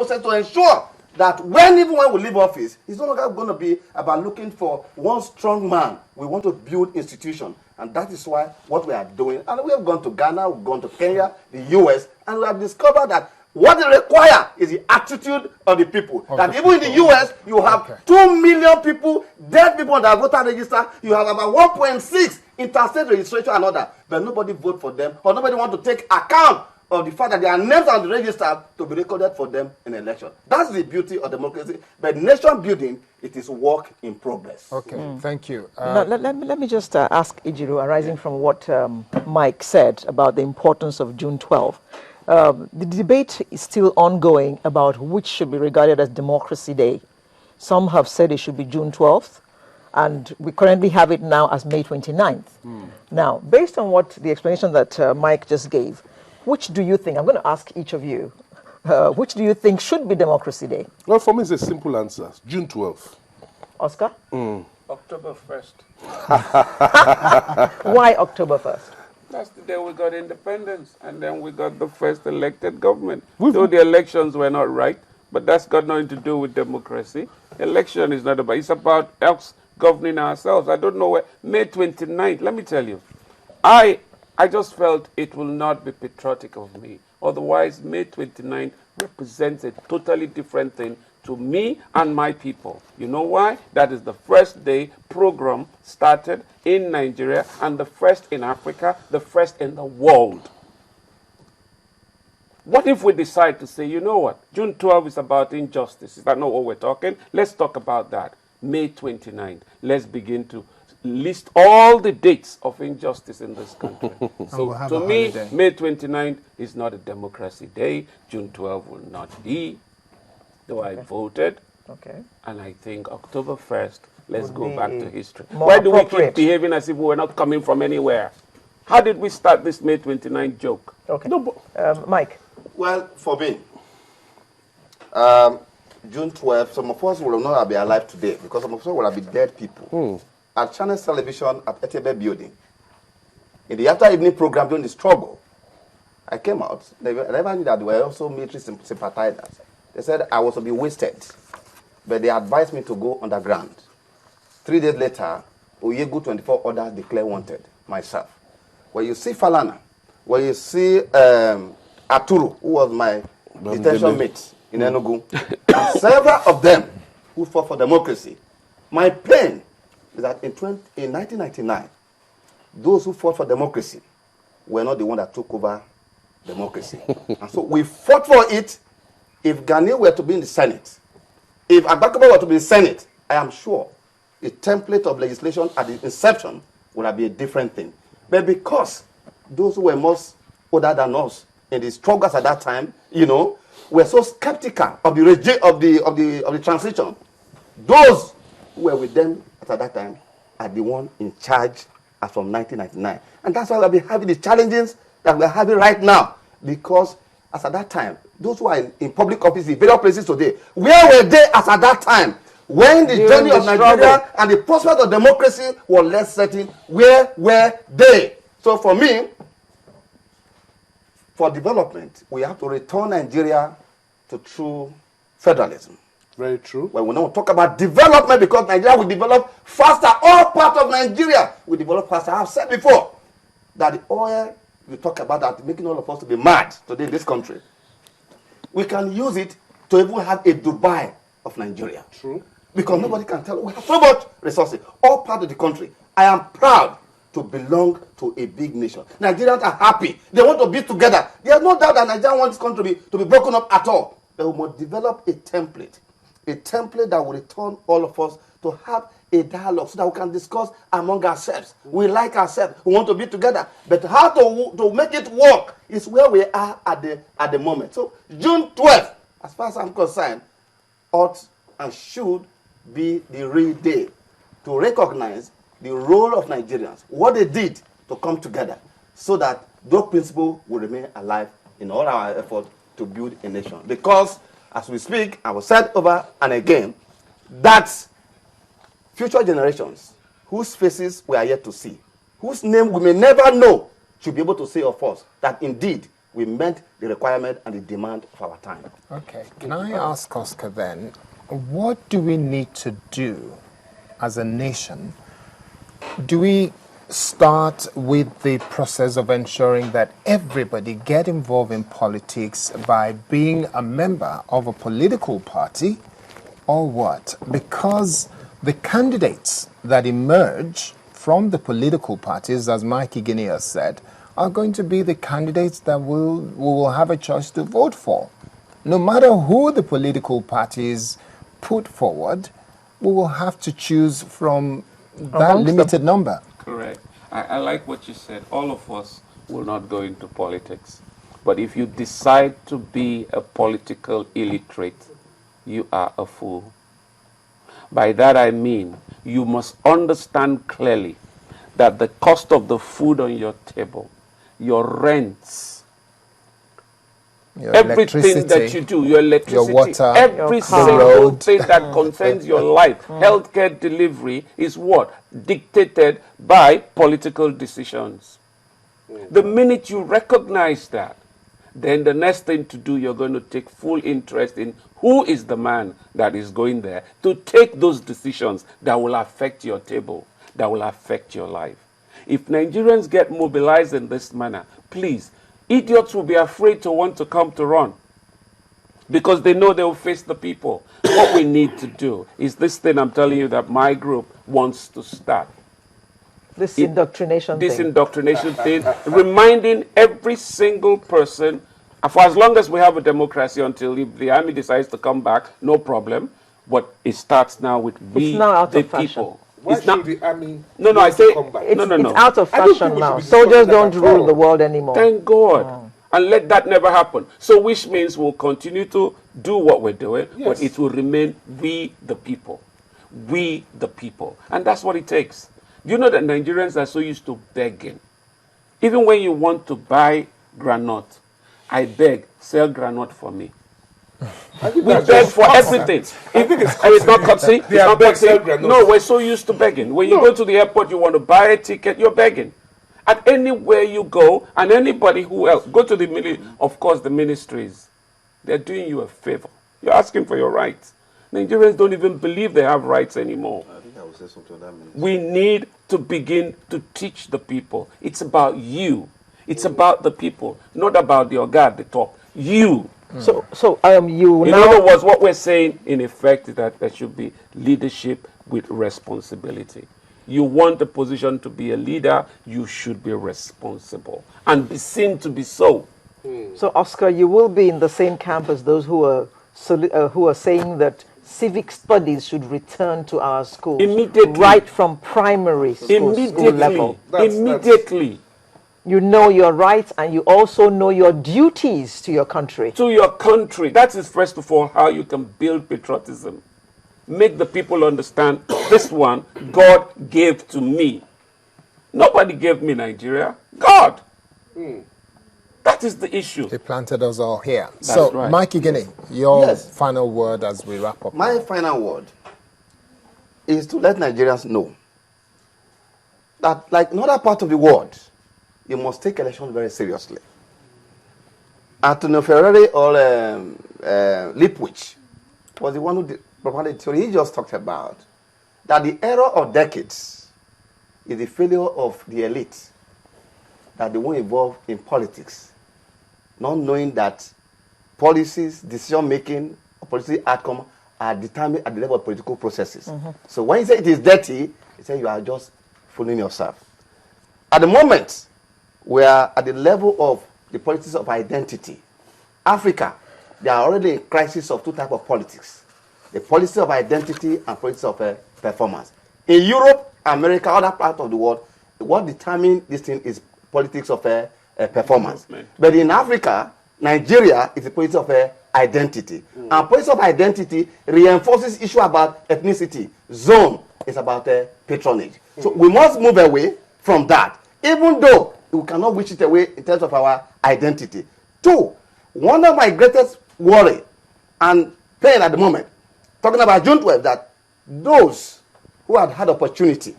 process to ensure that even when we leave office, it's no longer going to be about looking for one strong man. We want to build institutions. And that is why what we are doing, and we have gone to Ghana, we've gone to Kenya, the US, and we have discovered that what they require is the attitude of the people. That even in the US, you have 2 million people, dead people on the voter register. You have about 1.6 interstate registration and other. But nobody vote for them, or nobody want to take account of the fact that their names on the register to be recorded for them in election. That's the beauty of democracy. But nation building, it is work in progress. Okay, thank you. Let me just ask Ijiru, arising from what Mike said about the importance of June 12. The debate is still ongoing about which should be regarded as Democracy Day. Some have said it should be June 12th, and we currently have it now as May 29th. Now, based on what the explanation that Mike just gave, which do you think, I'm going to ask each of you, which do you think should be Democracy Day? Well, for me, it's a simple answer. June 12th. Oscar? October 1st. Why October 1st? That's the day we got independence, and then we got the first elected government. So the elections were not right, but that's got nothing to do with democracy. Election is not about, it's about us governing ourselves. I don't know where, May 29th, let me tell you, I just felt it will not be patriotic of me. Otherwise, May 29th represents a totally different thing to me and my people. You know why? That is the first day program started in Nigeria and the first in Africa, the first in the world. What if we decide to say, you know what, June 12 is about injustice? Is that not what we're talking? Let's talk about that. May 29th, let's begin to list all the dates of injustice in this country. So to me, May 29th is not a democracy day. June 12 will not be. Though I voted. Okay. And I think October 1st, let's go back to history. Why do we keep behaving as if we were not coming from anywhere? How did we start this May 29th joke? Okay. No, Mike? Well, for me, June 12th, some of us will not be alive today because some of us will be dead people. At Channel Television at Etebe Building, in the after evening program during the struggle, I came out. They never knew that there were also military sympathizers. They said I was to be wasted, but they advised me to go underground. 3 days later, Oyegu 24 orders declare wanted, myself. When you see Falana, when you see Aturu, who was my detention mate in Enugu, and several of them who fought for democracy, my pain is that in 1999, those who fought for democracy were not the one that took over democracy. And so we fought for it. If Ghani were to be in the Senate, if Agbakaba were to be in the Senate, I am sure the template of legislation at the inception would have been a different thing. But because those who were most older than us in the struggles at that time, were so skeptical of the regime of the transition, those who were with them at that time are the one in charge as from 1999. And that's why we'll be having the challenges that we're having right now. Because as at that time, those who are in public office in various places today, where were they as at that time? When the journey of Nigeria and the prospect of democracy was less certain, where were they? So for me, for development, we have to return Nigeria to true federalism. Very true. When we don't talk about development, because Nigeria will develop faster, all parts of Nigeria will develop faster. I've said before that the oil we talk about that making all of us to be mad today in this country. We can use it to even have a Dubai of Nigeria. True. Because nobody can tell. We have so much resources, all part of the country. I am proud to belong to a big nation. Nigerians are happy. They want to be together. There's no doubt that Nigeria wants this country to be broken up at all. But we must develop a template that will return all of us to have a dialogue so that we can discuss among ourselves. We like ourselves. We want to be together. But how to make it work is where we are at the moment. So June 12th, as far as I'm concerned, ought and should be the real day to recognize the role of Nigerians, what they did to come together so that those principles will remain alive in all our efforts to build a nation. Because as we speak, I will say over and again that future generations whose faces we are yet to see, whose name we may never know, should be able to say of us that indeed We met the requirement and the demand of our time. Okay. Can I ask Oscar then, what do we need to do as a nation? Do we start with the process of ensuring that everybody get involved in politics by being a member of a political party, or what? Because the candidates that emerge from the political parties, as Mikey Guinea has said, are going to be the candidates that we will have a choice to vote for. No matter who the political parties put forward, we will have to choose from that limited number. Correct. I like what you said. All of us will not go into politics. But if you decide to be a political illiterate, you are a fool. By that I mean, you must understand clearly that the cost of the food on your table, your rents, Your everything that you do, your electricity, your water, every your single road. thing that concerns your life, healthcare delivery is what? Dictated by political decisions. The minute you recognize that, then the next thing to do, you're going to take full interest in who is the man that is going there to take those decisions that will affect your table, that will affect your life. If Nigerians get mobilized in this manner, please, idiots will be afraid to want to come to run because they know they will face the people. What we need to do is this thing I'm telling you that my group wants to start. This indoctrination thing, reminding every single person, for as long as we have a democracy, until if the army decides to come back, no problem. But it starts now with we, the people. Why It's should not, the army I say, come back? no. It's out of I don't think fashion we now. should be Soldiers discussing don't that at rule all. the world anymore. Thank God. And let that never happen. So which means we'll continue to do what we're doing, but it will remain we the people. We the people. And that's what it takes. You know that Nigerians are so used to begging. Even when you want to buy granite, I beg, sell granite for me. We beg for everything. It's not courtesy. It's not courtesy. No, we're so used to begging. When you go to the airport, you want to buy a ticket, you're begging. At anywhere you go, and anybody who else, go to the of course, the ministries. They're doing you a favor. You're asking for your rights. Nigerians don't even believe they have rights anymore. I think I will say something on that ministry. We need to begin to teach the people. It's about you. It's about the people, not about the Oga at the top. You. So you In now. other words, what we're saying, in effect, is that there should be leadership with responsibility. You want a position to be a leader, you should be responsible and be seen to be so. So Oscar, you will be in the same camp as those who are saying that civic studies should return to our schools Immediately. right from primary school level. Immediately. You know your rights and you also know your duties to your country. To your country. That is, first of all, how you can build patriotism. Make the people understand this one God gave to me. Nobody gave me Nigeria. God. That is the issue. He planted us all here. That's so, right. Mikey Guinea, your Yes. final word as we wrap up. My final word is to let Nigerians know that, like in other parts of the world, you must take elections very seriously. Antonio Ferrari or Lipwich was the one who provided the theory he just talked about, that the error of decades is the failure of the elite, that they won't involve in politics, not knowing that policies, decision-making, or policy outcome are determined at the level of political processes. So when you say it is dirty, you say you are just fooling yourself. At the moment, we are at the level of the politics of identity. Africa, they are already in crisis of two types of politics. The policy of identity and politics of performance. In Europe, America, other parts of the world, what determines this thing is politics of performance. But in Africa, Nigeria is the politics of identity. And politics of identity reinforces issue about ethnicity. Zone is about patronage. So we must move away from that, even though we cannot wish it away in terms of our identity. Two, one of my greatest worry and pain at the moment, talking about June 12th, that those who had opportunity,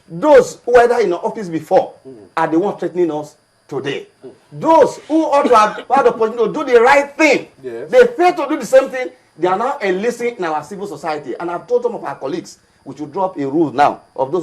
those who were in the office before, are the ones threatening us today. Those who ought to have had the opportunity to do the right thing, Yes. they fail to do the same thing. They are now enlisting in our civil society. And I've told some of our colleagues, we should drop a rule now of those